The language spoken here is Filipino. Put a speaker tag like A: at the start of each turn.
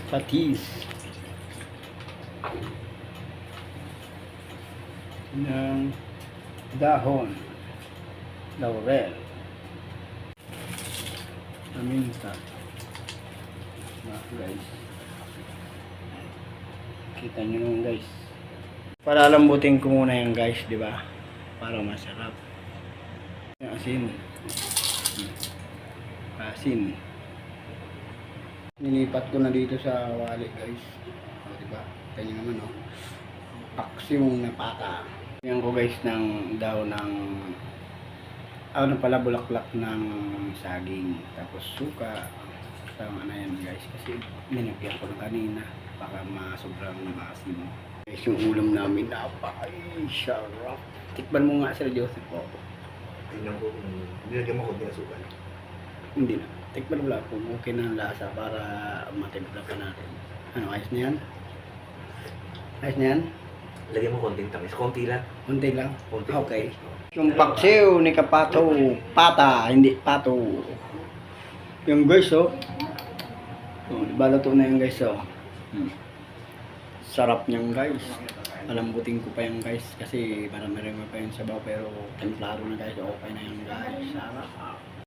A: patis ng dahon laurel, paminta. Guys, kita nyo naman guys, palalambutin ko muna yan guys, di ba, para masarap. Asin, nilipat ko na dito sa wali guys, di ba, kita nyo naman paksiw na pata. Yan ko guys ng daw ng pala bulaklak ng saging, tapos suka. Tama na yan guys, kasi ninagyan ko na kanina baka sobrang maasim guys. Yung ulam namin napaka-sarap. Tikman mo nga Sir Joseph po.
B: Tingnan ko kung nilagyan mo konti asukal.
A: Hindi na, tikman mo lang kung okay na ang lasa para matimpla pa natin. Ano, ayos na yan? Ayos na yan?
B: Lagyan mo konting tamis, konti lang.
A: Konti lang?
B: Konti.
A: Okay. Yung paksiw ni Kapato, pata, hindi pato. Yung guys diba luto na yung guys Sarap niyang guys. Palambutin ko pa yung guys kasi marami pa yung sabaw, pero templado na guys. Okay na yung guys. Sarap.